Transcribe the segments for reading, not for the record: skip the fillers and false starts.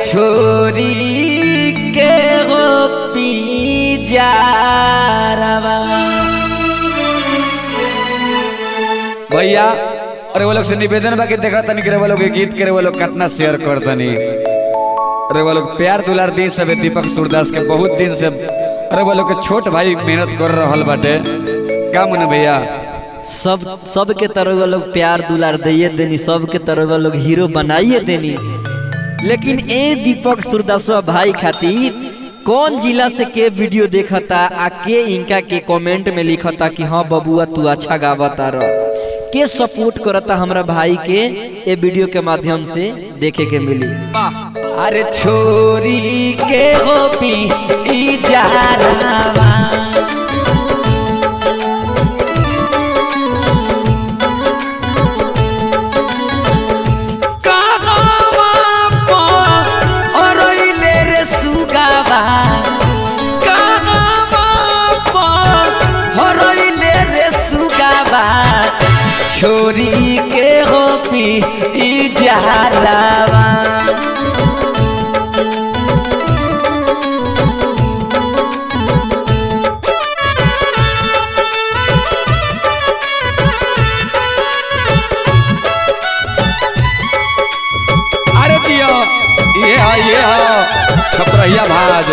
छोरी के हो पी जा भैया। अरे वो लोग से निवेदन बाकी देखा तनी करे वो लोग गीत करे वो लोग कितना शेयर कर तनी। अरे वो लोग प्यार दुलार दी सब दीपक सूरदास के बहुत दिन से। अरे वो लोग के छोट भाई मेहनत कर रहा बाटे का मन भैया। सब के तरह लोग प्यार दुलार दिए देनी, सब के तरह लोग हीरो बनाइए देनी। लेकिन ए दीपक सूरदास भाई खातिर कौन जिला से के वीडियो देखता आ के इनका के कमेंट में लिखता कि हाँ बबुआ तू अच्छा गावता रह, के सपोर्ट करता हमरा भाई के ए वीडियो के माध्यम से देखे के मिली। अरे छोरी के हो पी जा छोरी के हो पी जा अरे दियो ये छपरहिया भाज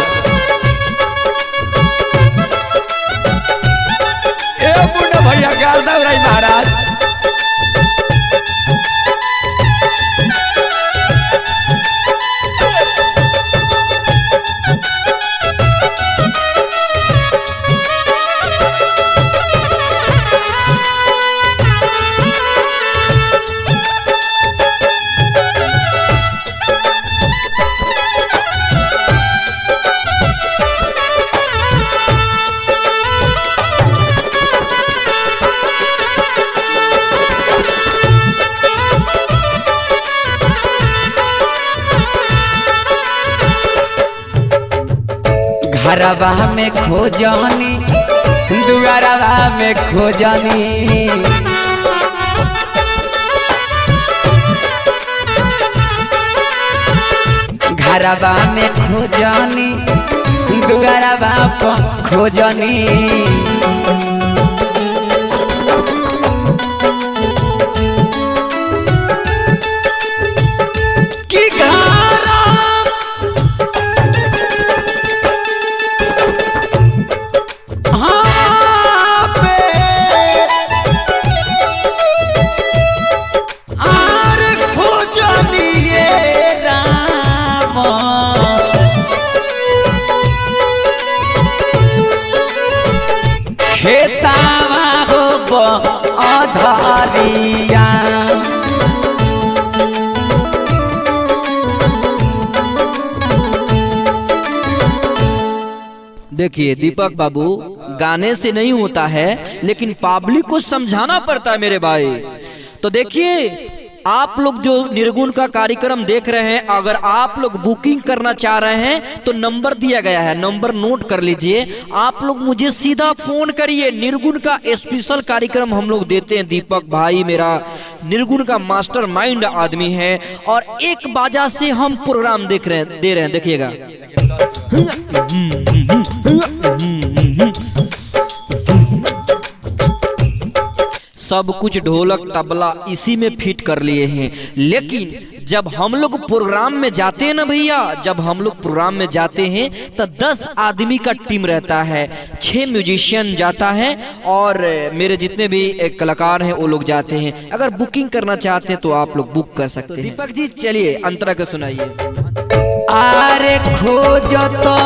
ए बुढ़ा भैया गाल राय महाराज। घरवा में खोजनी दुआरवा में खोजनी, घरवा में खोजनी दुआरवा पर खोजनी। खेतावा हो अधरिया देखिए दीपक बाबू, गाने से नहीं होता है लेकिन पब्लिक को समझाना पड़ता है मेरे भाई। तो देखिए आप लोग जो निर्गुण का कार्यक्रम देख रहे हैं, अगर आप लोग बुकिंग करना चाह रहे हैं तो नंबर दिया गया है, नंबर नोट कर लीजिए। आप लोग मुझे सीधा फोन करिए। निर्गुण का स्पेशल कार्यक्रम हम लोग देते हैं। दीपक भाई मेरा निर्गुण का मास्टरमाइंड आदमी है और एक बाजा से हम प्रोग्राम दे रहे हैं। देखिएगा सब कुछ ढोलक तबला इसी में फिट कर लिए हैं। लेकिन जब हम लोग प्रोग्राम में जाते हैं ना भैया, जब हम लोग प्रोग्राम में जाते हैं तो 10 आदमी का टीम रहता है, 6 म्यूजिशियन जाता है और मेरे जितने भी कलाकार हैं वो लोग जाते हैं। अगर बुकिंग करना चाहते हैं तो आप लोग बुक कर सकते हैं। दीपक जी चलिए अंतरा को सुनाइए। अरे खोजो तो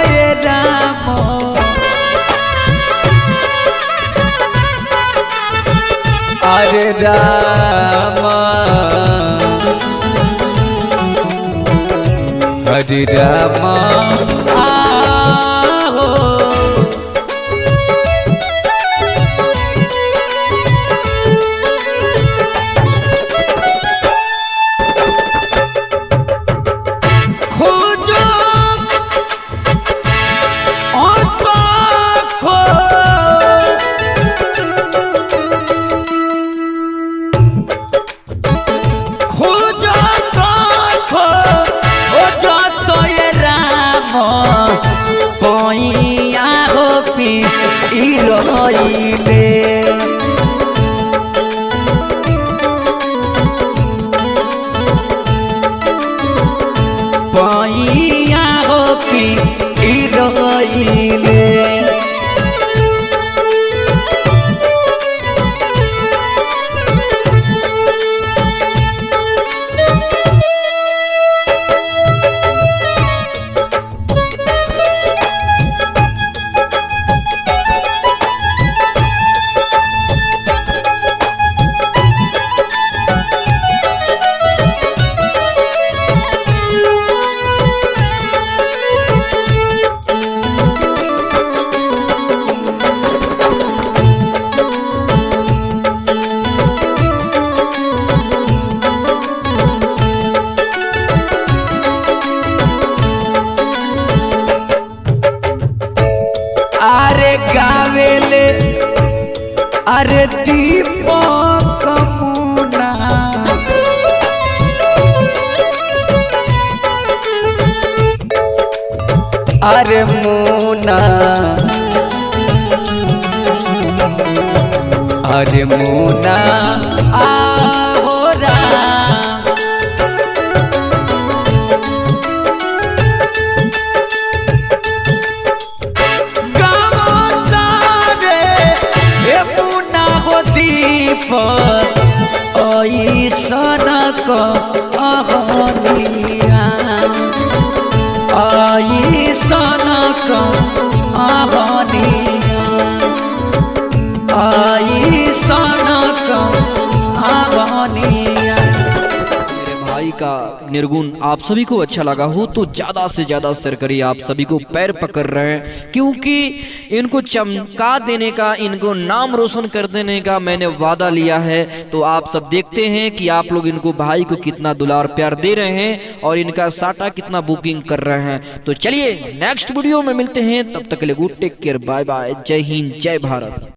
ये राम हरे राम हरे राम पैया हो पीरइले पैया हो पीरइले अरे गावेले अरे दीपक मुना अरे मुना अरे मुना आहो राम सनक अहनिया आई सनक अहनिया आई सनक अहनिया। मेरे भाई का निर्गुण आप सभी को अच्छा लगा हो तो ज्यादा से ज्यादा शेयर करिए। आप सभी को पैर पकड़ रहे हैं क्योंकि इनको चमका देने का, इनको नाम रोशन कर देने का मैंने वादा लिया है। तो आप सब देखते हैं कि आप लोग इनको भाई को कितना दुलार प्यार दे रहे हैं और इनका साटा कितना बुकिंग कर रहे हैं। तो चलिए नेक्स्ट वीडियो में मिलते हैं, तब तक के लिए good take care, bye bye, जय हिंद, जय भारत।